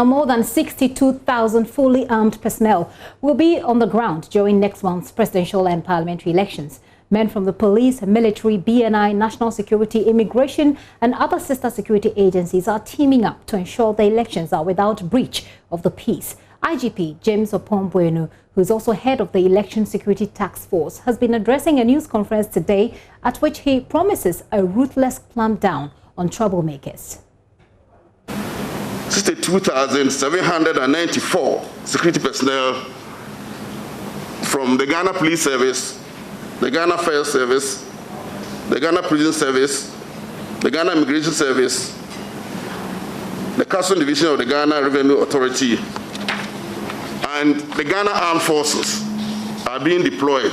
More than 62,000 fully armed personnel will be on the ground during next month's presidential and parliamentary elections. Men from the police, military, BNI, national security, immigration and other sister security agencies are teaming up to ensure the elections are without breach of the peace. IGP James Opombuenu, who is also head of the Election Security Task Force, has been addressing a news conference today at which he promises a ruthless clampdown on troublemakers. 62,794 security personnel from the Ghana Police Service, the Ghana Fire Service, the Ghana Prison Service, the Ghana Immigration Service, the Customs Division of the Ghana Revenue Authority, and the Ghana Armed Forces are being deployed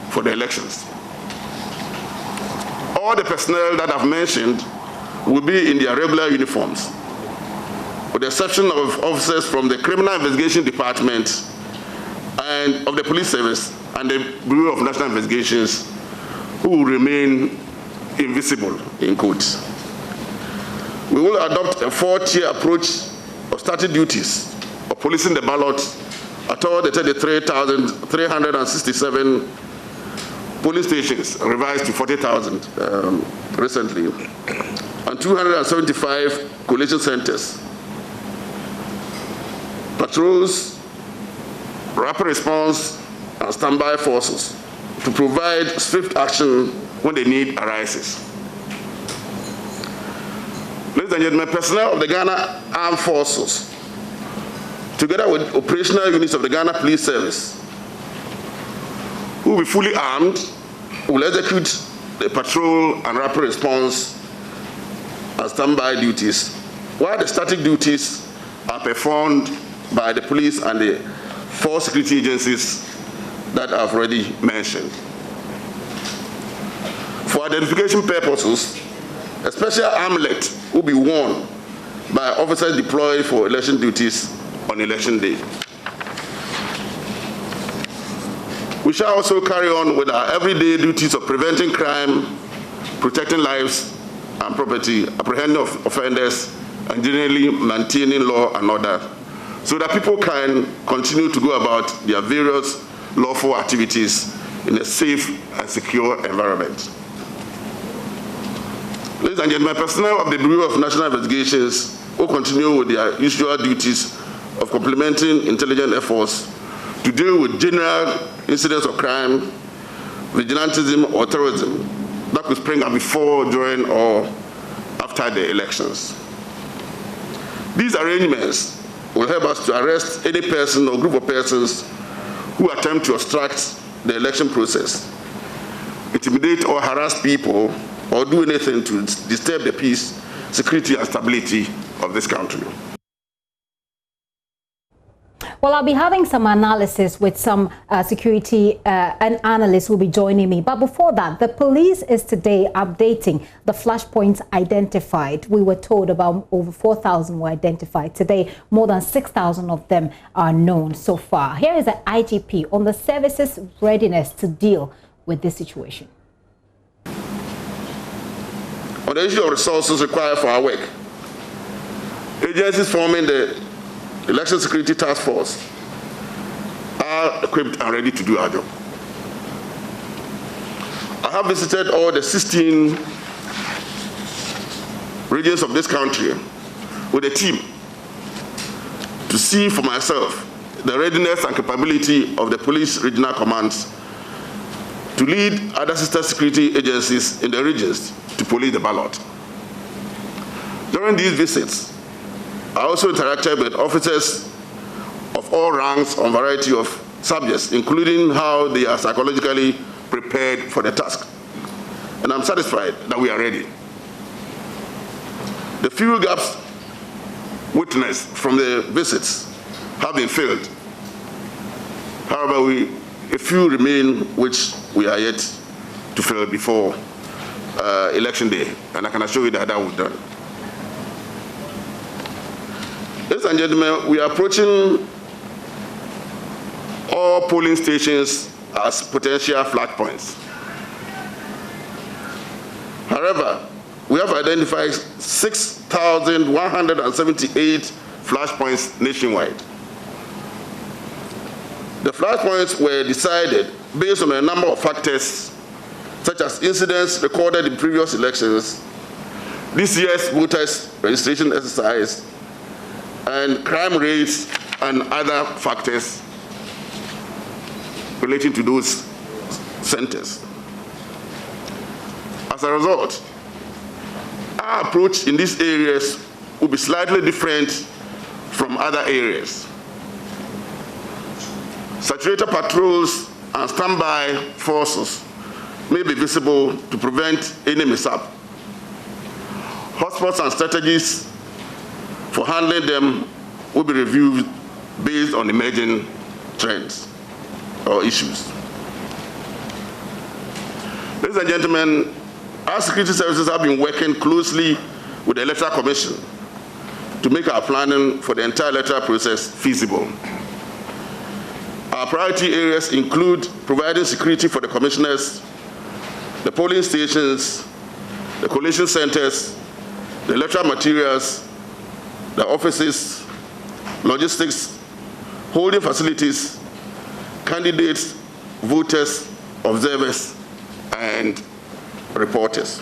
for the elections. All the personnel that I've mentioned will be in their regular uniforms, with the exception of officers from the Criminal Investigation Department and of the Police Service and the Bureau of National Investigations, who will remain invisible in quotes. We will adopt a 4-tier approach of starting duties of policing the ballot at all the 33,367 polling stations, revised to 40,000 recently, and 275 collation centers. Patrols, rapid response, and standby forces to provide swift action when the need arises. Ladies and gentlemen, personnel of the Ghana Armed Forces, together with operational units of the Ghana Police Service, who will be fully armed, will execute the patrol and rapid response and standby duties, while the static duties are performed by the police and the 4 security agencies that I've already mentioned. For identification purposes, a special armlet will be worn by officers deployed for election duties on election day. We shall also carry on with our everyday duties of preventing crime, protecting lives and property, apprehending offenders, and generally maintaining law and order, so that people can continue to go about their various lawful activities in a safe and secure environment. Ladies and gentlemen, personnel of the Bureau of National Investigations will continue with their usual duties of complementing intelligence efforts to deal with general incidents of crime, vigilantism, or terrorism that could spring up before, during, or after the elections. These arrangements will help us to arrest any person or group of persons who attempt to obstruct the election process, intimidate or harass people, or do anything to disturb the peace, security, and stability of this country. Well, I'll be having some analysis with some security and analysts who will be joining me. But before that, the police is today updating the flashpoints identified. We were told about over 4,000 were identified. Today, more than 6,000 of them are known so far. Here is the IGP on the service's readiness to deal with this situation. On the issue of resources required for our work, agencies forming the Election Security Task Force are equipped and ready to do our job. I have visited all the 16 regions of this country with a team to see for myself the readiness and capability of the police regional commands to lead other sister security agencies in the regions to police the ballot. During these visits, I also interacted with officers of all ranks on a variety of subjects, including how they are psychologically prepared for the task. And I'm satisfied that we are ready. The few gaps witnessed from the visits have been filled. However, a few remain which we are yet to fill before election day, and I can assure you that that will be done. Ladies and gentlemen, we are approaching all polling stations as potential flashpoints. However, we have identified 6,178 flashpoints nationwide. The flashpoints were decided based on a number of factors, such as incidents recorded in previous elections, this year's voters registration exercise, and crime rates and other factors relating to those centers. As a result, our approach in these areas will be slightly different from other areas. Saturated patrols and standby forces may be visible to prevent any mishap. Hotspots and strategies for handling them will be reviewed based on emerging trends or issues. Ladies and gentlemen, our security services have been working closely with the Electoral Commission to make our planning for the entire electoral process feasible. Our priority areas include providing security for the commissioners, the polling stations, the collation centers, the electoral materials, the offices, logistics, holding facilities, candidates, voters, observers, and reporters.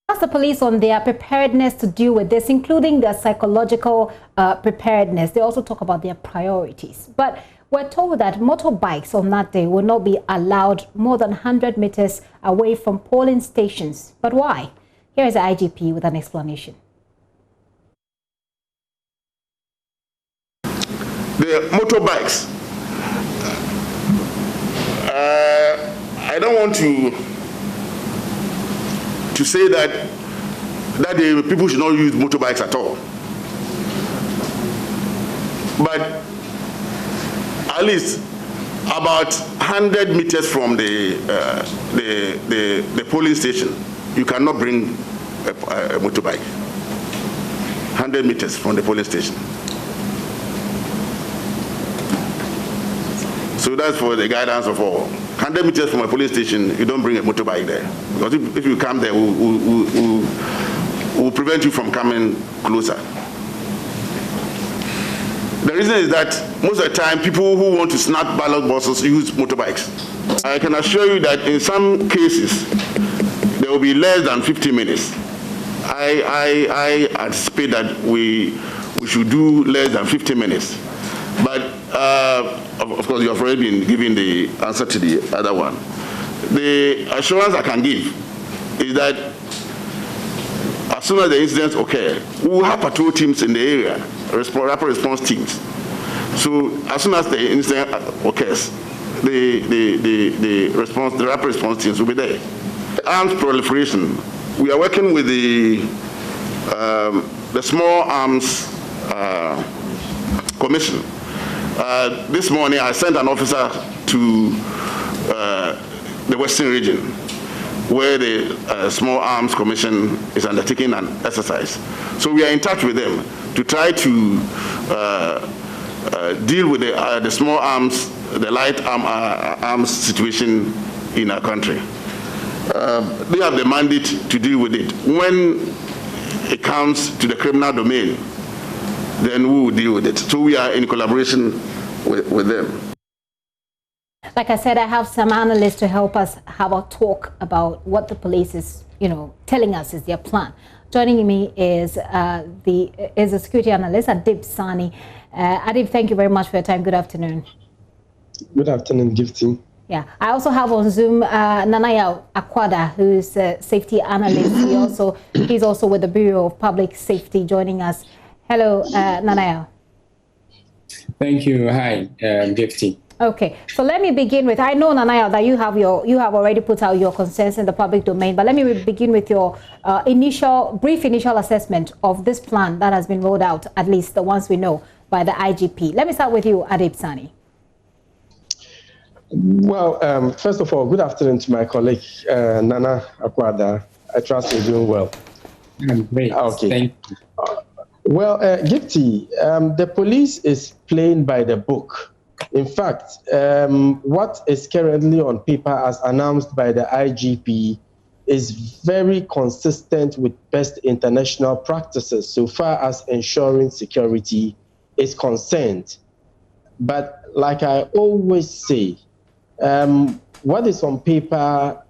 Ask the police on their preparedness to deal with this, including their psychological preparedness. They also talk about their priorities. But we're told that motorbikes on that day will not be allowed more than 100 meters away from polling stations. But why? Here is the IGP with an explanation. The motorbikes. I don't want to say that the people should not use motorbikes at all. But at least about 100 meters from the polling station, you cannot bring a motorbike. 100 meters from the polling station. So that's for the guidance of all. 100 meters from a police station, you don't bring a motorbike there. Because if you come there, we'll prevent you from coming closer. The reason is that most of the time, people who want to snap ballot boxes use motorbikes. I can assure you that in some cases, there will be less than 50 minutes. I anticipate that we should do less than 50 minutes. But of course, you have already been giving the answer to the other one. The assurance I can give is that as soon as the incidents occur, we will have patrol teams in the area, rapid response teams. So as soon as the incident occurs, the rapid response teams will be there. Arms proliferation. We are working with the Small Arms Commission. This morning, I sent an officer to the Western region, where the Small Arms Commission is undertaking an exercise. So we are in touch with them to try to deal with the small arms, the light arms situation in our country. They have the mandate to deal with it. When it comes to the criminal domain, then we will deal with it. So we are in collaboration with them. Like I said, I have some analysts to help us have a talk about what the police is, telling us is their plan. Joining me is a security analyst, Adib Sani. Adib, thank you very much for your time. Good afternoon. Good afternoon, Gifty. Yeah, I also have on Zoom Nanaya Akwada, who is a safety analyst. He's also with the Bureau of Public Safety, joining us. Hello, Nanaya. Thank you. Hi, Gifty. Okay, so let me begin with, I know, Nanaya, that you have already put out your concerns in the public domain, but let me begin with your brief initial assessment of this plan that has been rolled out, at least the ones we know, by the IGP. Let me start with you, Adib Sani. Well, first of all, good afternoon to my colleague, Nana Akwada. I trust you're doing well. Great. Okay. Thank you. Well, Gifty, the police is playing by the book. In fact, what is currently on paper as announced by the IGP is very consistent with best international practices so far as ensuring security is concerned. But like I always say, what is on paper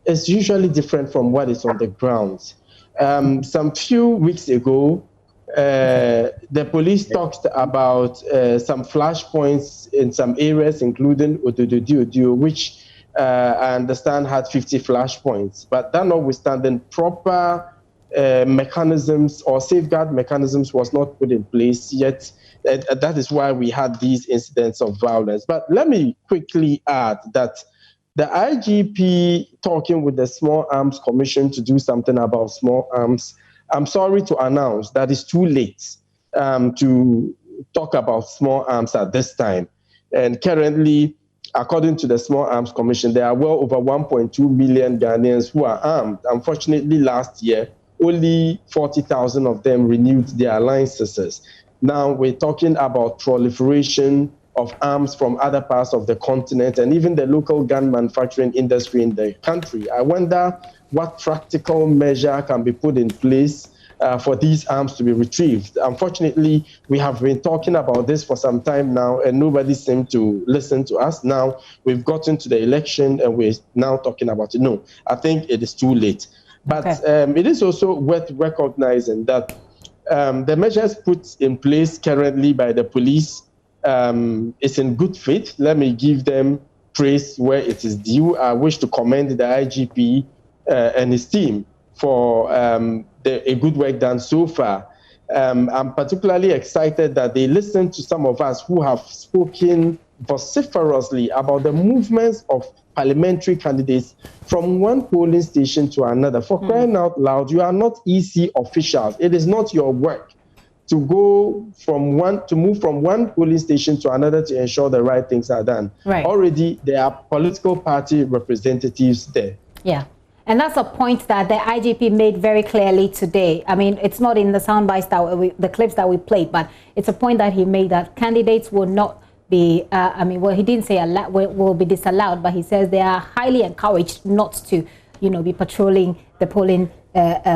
is usually different from what is on the ground. Some few weeks ago, the police talked about some flashpoints in some areas, including Odododio, which I understand had 50 flashpoints. But that notwithstanding, proper mechanisms or safeguard mechanisms was not put in place yet. That is why we had these incidents of violence. But let me quickly add that the IGP talking with the Small Arms Commission to do something about small arms, I'm sorry to announce that it's too late to talk about small arms at this time. And currently, according to the Small Arms Commission, there are well over 1.2 million Ghanaians who are armed. Unfortunately, last year, only 40,000 of them renewed their licenses. Now we're talking about proliferation of arms from other parts of the continent and even the local gun manufacturing industry in the country. I wonder what practical measure can be put in place for these arms to be retrieved. Unfortunately, we have been talking about this for some time now and nobody seemed to listen to us. Now we've gotten to the election and we're now talking about it. No, I think it is too late. But it is also worth recognizing that the measures put in place currently by the police is in good faith. Let me give them praise where it is due. I wish to commend the IGP and his team for a good work done so far. I'm particularly excited that they listened to some of us who have spoken vociferously about the movements of parliamentary candidates from one polling station to another. For crying out loud, you are not EC officials. It is not your work to move from one polling station to another to ensure the right things are done. Right. Already, there are political party representatives there. Yeah. And that's a point that the IGP made very clearly today. I mean, it's not in the sound bites the clips that we played, but it's a point that he made that candidates will not be, he didn't say will be disallowed, but he says they are highly encouraged not to, be patrolling the polling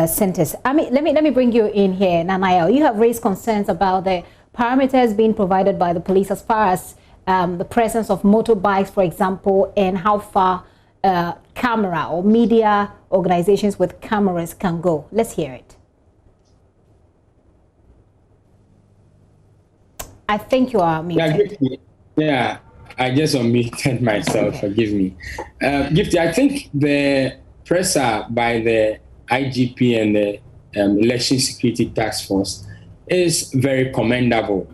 centers. I mean, let me bring you in here, Nanayo. You have raised concerns about the parameters being provided by the police as far as the presence of motorbikes, for example, and how far camera or media organizations with cameras can go. Let's hear it. I think you are muted. Yeah, I just unmuted myself. Okay. Forgive me. Gifty, I think the presser by the IGP and the Election Security Task Force is very commendable.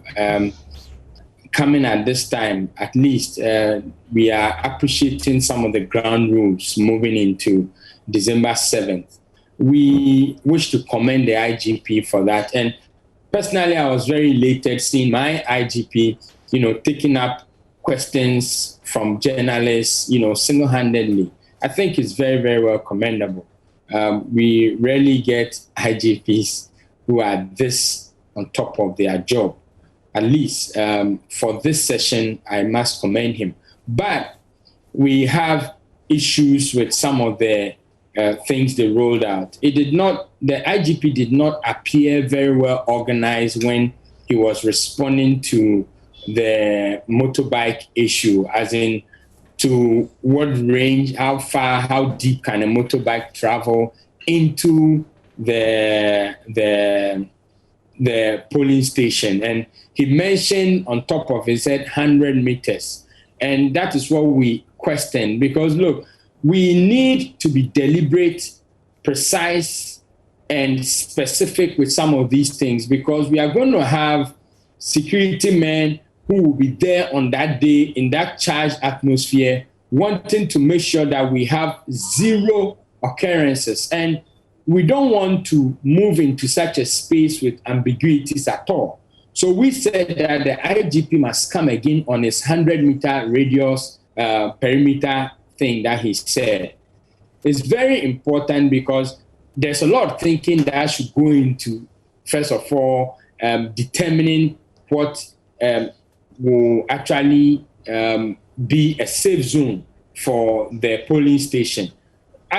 Coming at this time, at least, we are appreciating some of the ground rules moving into December 7th. We wish to commend the IGP for that. And personally, I was very elated seeing my IGP, taking up questions from journalists, single-handedly. I think it's very, very well commendable. We rarely get IGPs who are this on top of their job. At least for this session, I must commend him. But we have issues with some of the things they rolled out. The IGP did not appear very well organized when he was responding to the motorbike issue, as in to what range, how far, how deep can a motorbike travel into the polling station. And he mentioned on top of it, said 100 meters. And that is what we question, because look, we need to be deliberate, precise, and specific with some of these things, because we are going to have security men who will be there on that day in that charged atmosphere, wanting to make sure that we have zero occurrences. And we don't want to move into such a space with ambiguities at all. So we said that the IGP must come again on his 100-meter radius perimeter thing that he said. It's very important because there's a lot of thinking that should go into, first of all, determining what will actually be a safe zone for the polling station.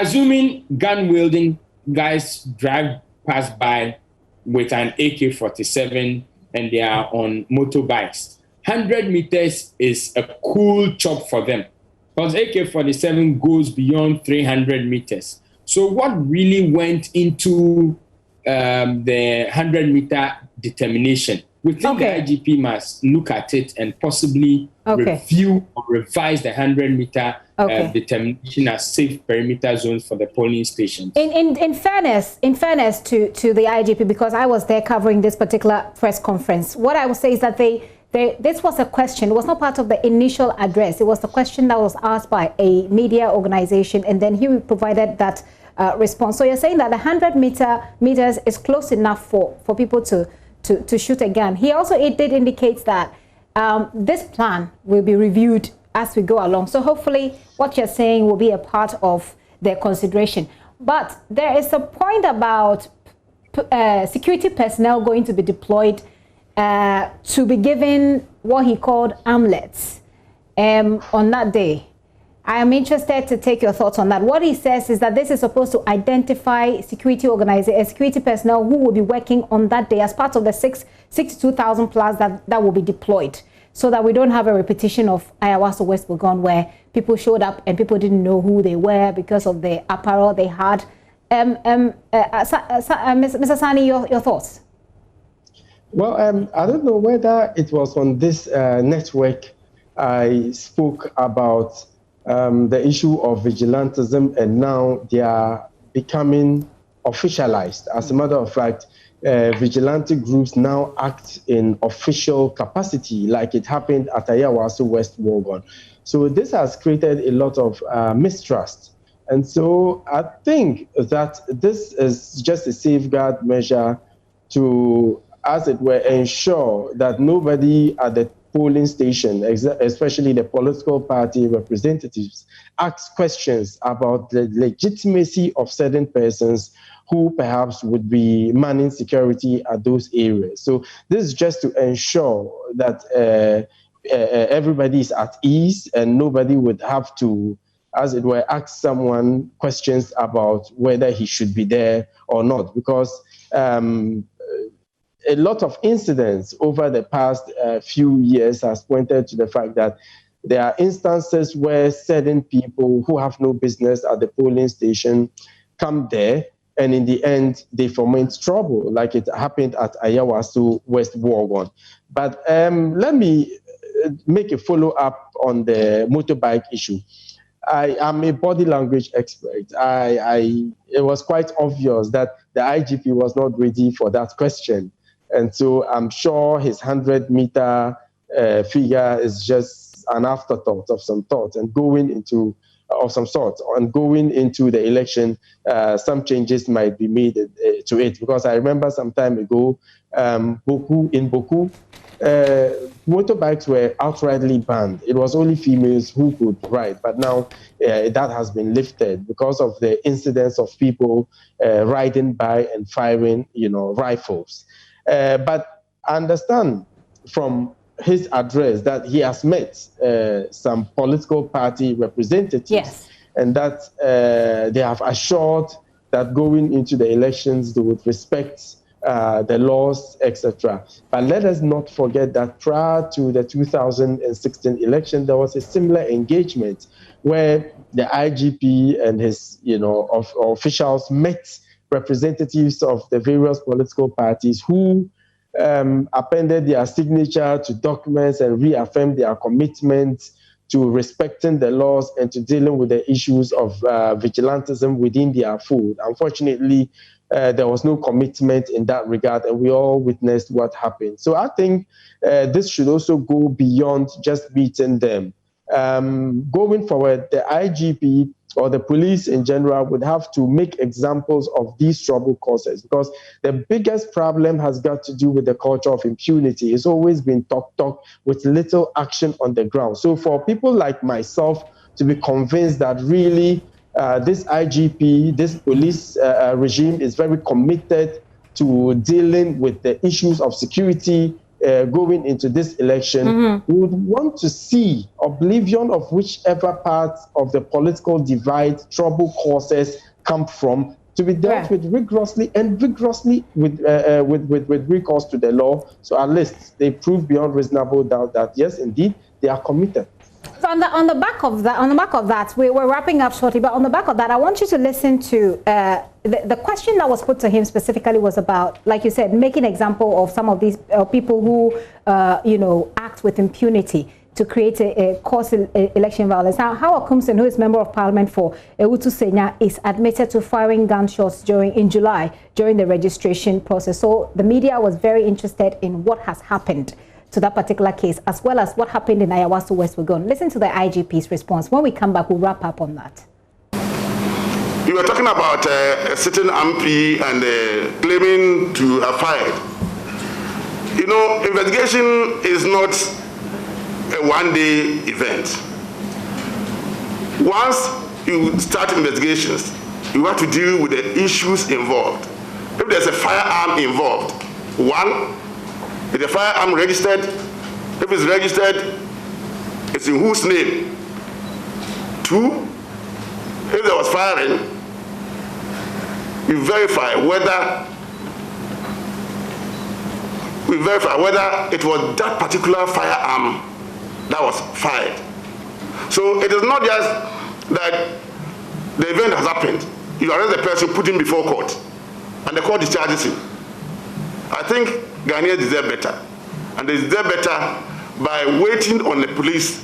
assuming gun-wielding guys drive past by with an AK-47 and they are on motorbikes, 100 meters is a cool chop for them, because AK-47 goes beyond 300 meters. So what really went into the 100-meter determination? We think the IGP must look at it and possibly review or revise the 100-meter determination as safe perimeter zones for the polling stations. In fairness to the IGP, because I was there covering this particular press conference, what I would say is that this was a question. It was not part of the initial address. It was a question that was asked by a media organization, and then he provided that response. So you're saying that the 100 meters is close enough for people to shoot a gun. He also did indicate that this plan will be reviewed as we go along. So hopefully what you're saying will be a part of their consideration. But there is a point about security personnel going to be deployed to be given what he called armlets on that day. I am interested to take your thoughts on that. What he says is that this is supposed to identify security personnel who will be working on that day as part of the 62,000 plus that will be deployed, so that we don't have a repetition of Ayawaso West Bogon, where people showed up and people didn't know who they were because of the apparel they had. Mr. Sani, your thoughts? Well, I don't know whether it was on this network I spoke about the issue of vigilantism, and now they are becoming officialized. As a matter of fact, vigilante groups now act in official capacity, like it happened at Ayawaso West Wogon. So this has created a lot of mistrust. And so I think that this is just a safeguard measure to, as it were, ensure that nobody at the polling station, especially the political party representatives, ask questions about the legitimacy of certain persons who perhaps would be manning security at those areas. So this is just to ensure that everybody is at ease and nobody would have to, as it were, ask someone questions about whether he should be there or not, because a lot of incidents over the past few years has pointed to the fact that there are instances where certain people who have no business at the polling station come there, and in the end, they foment trouble, like it happened at Ayawaso West Wogon. But let me make a follow-up on the motorbike issue. I am a body language expert. It was quite obvious that the IGP was not ready for that question. And so I'm sure his 100-meter figure is just an afterthought of some thought, and going into the election, some changes might be made to it. Because I remember some time ago, Boku, motorbikes were outrightly banned. It was only females who could ride, but now that has been lifted because of the incidents of people riding by and firing, rifles. But I understand from his address that he has met some political party representatives, yes, and that they have assured that going into the elections they would respect the laws, etc. But let us not forget that prior to the 2016 election, there was a similar engagement where the IGP and his officials met representatives of the various political parties who appended their signature to documents and reaffirmed their commitment to respecting the laws and to dealing with the issues of vigilantism within their fold. Unfortunately, there was no commitment in that regard, and we all witnessed what happened. So I think this should also go beyond just beating them. Going forward, the IGP or the police in general would have to make examples of these trouble causes, because the biggest problem has got to do with the culture of impunity. It's always been talk with little action on the ground. So for people like myself to be convinced that really this IGP, this police regime is very committed to dealing with the issues of security going into this election, we would want to see oblivion of whichever part of the political divide trouble causes come from, to be dealt with rigorously and vigorously with recourse to the law. So at least they prove beyond reasonable doubt that yes, indeed, they are committed. So on the back of that, we're wrapping up shortly. But on the back of that, I want you to listen to the question that was put to him specifically was about, like you said, making an example of some of these people who act with impunity to create a cause election violence. Now, Howard Kumsin, who is member of parliament for Ewutu Senya, is admitted to firing gunshots in July during the registration process. So the media was very interested in what has happened to that particular case, as well as what happened in Ayawaso West Wuogon. Listen to the IGP's response. When we come back, we'll wrap up on that. You were talking about a certain MP and claiming to have fired. You know, investigation is not a one-day event. Once you start investigations, you have to deal with the issues involved. If there's a firearm involved, one, is the firearm registered? If it's registered, it's in whose name? Two, if there was firing, we verify whether it was that particular firearm that was fired. So it is not just that the event has happened. You arrest the person, put him before court, and the court discharges him. I think Ghanaians deserve better. And they deserve better by waiting on the police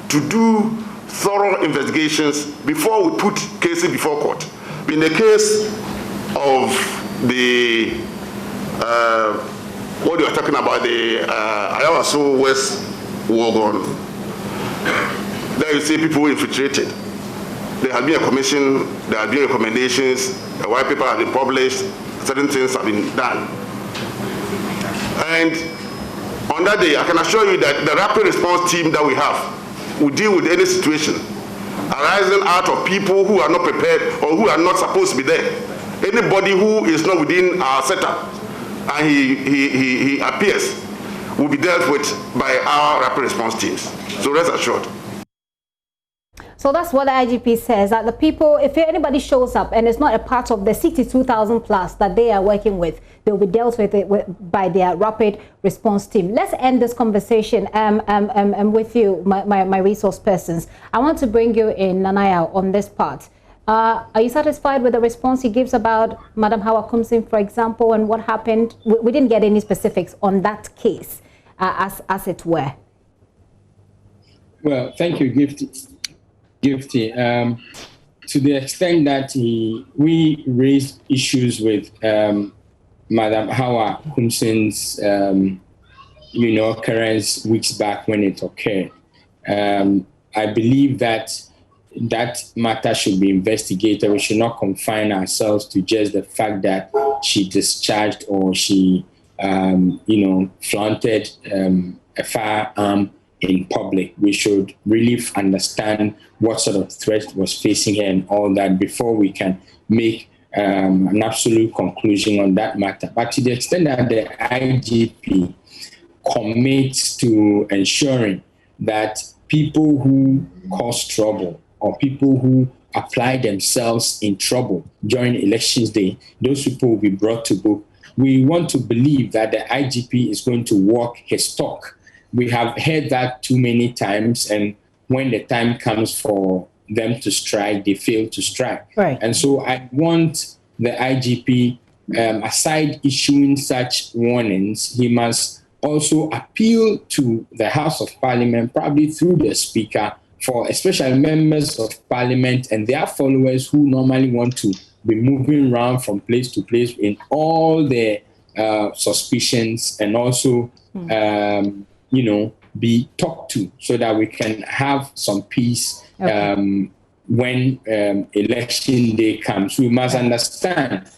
to do thorough investigations before we put cases before court. In the case of the, what you are talking about, the Ayawaso West Wuogon, there you see people infiltrated. There has been a commission, there have been recommendations, a white paper has been published, certain things have been done. And on that day, I can assure you that the rapid response team that we have will deal with any situation arising out of people who are not prepared or who are not supposed to be there. Anybody who is not within our setup and he appears will be dealt with by our rapid response teams. So rest assured. So that's what the IGP says, that the people, if anybody shows up and it's not a part of the 62,000 plus that they are working with, they'll be dealt with by their rapid response team. Let's end this conversation with you, my resource persons. I want to bring you in, Nanaya, on this part. Are you satisfied with the response he gives about Madam Howard Kumsin, for example, and what happened? We didn't get any specifics on that case, as it were. Well, thank you, Gifty. To the extent that we raised issues with Madam Howard Kumsin's, occurrence weeks back when it occurred, I believe that matter should be investigated. We should not confine ourselves to just the fact that she discharged or she, flaunted a firearm in public. We should really understand what sort of threat was facing her and all that before we can make an absolute conclusion on that matter. But to the extent that the IGP commits to ensuring that people who cause trouble or people who apply themselves in trouble during elections day, those people will be brought to book. We want to believe that the IGP is going to walk his talk. We have heard that too many times, and when the time comes for them to strike, they fail to strike. Right. And so I want the IGP, aside issuing such warnings, he must also appeal to the House of Parliament, probably through the Speaker, for especially members of Parliament and their followers who normally want to be moving around from place to place in all their suspicions, and also be talked to so that we can have some peace when election day comes. We must understand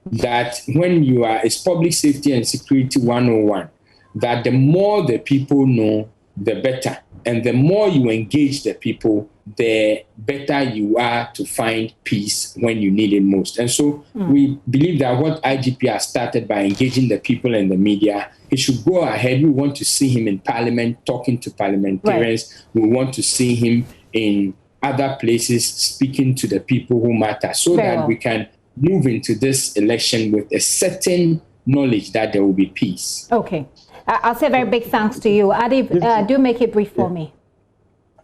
that when you are, it's public safety and security 101, that the more the people know, the better. And the more you engage the people, the better you are to find peace when you need it most. And so we believe that what IGP has started by engaging the people and the media, he should go ahead. We want to see him in Parliament talking to parliamentarians. Right. We want to see him in other places speaking to the people who matter, so that we can move into this election with a certain knowledge that there will be peace. Okay. I'll say very big thanks to you. Adib, do make it brief for me.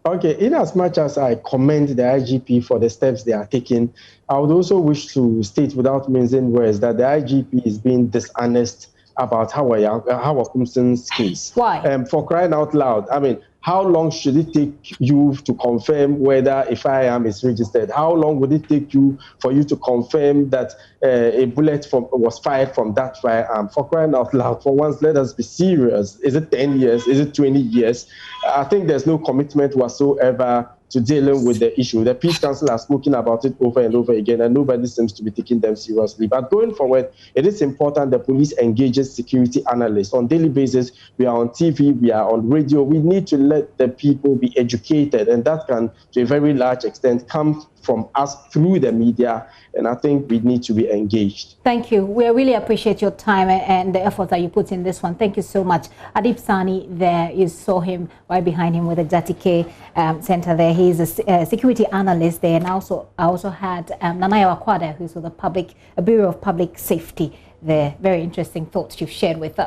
Okay, in as much as I commend the IGP for the steps they are taking, I would also wish to state without mincing words that the IGP is being dishonest about Hawa Kumson's case. Why? For crying out loud, I mean, how long should it take you to confirm whether a firearm is registered? How long would it take you for you to confirm that a bullet was fired from that firearm? For crying out loud, for once, let us be serious. Is it 10 years? Is it 20 years? I think there's no commitment whatsoever to dealing with the issue. The Peace Council has spoken about it over and over again, and nobody seems to be taking them seriously. But going forward, it is important the police engages security analysts on a daily basis. We are on TV, we are on radio. We need to let the people be educated, and that can, to a very large extent, come from us through the media, and I think we need to be engaged. Thank you. We really appreciate your time and the effort that you put in this one. Thank you so much. Adib Sani there, you saw him right behind him with the Jatike Center there. He's a security analyst there, and I also had Nanaya Wakwada, who's with the Bureau of Public Safety there. Very interesting thoughts you've shared with us.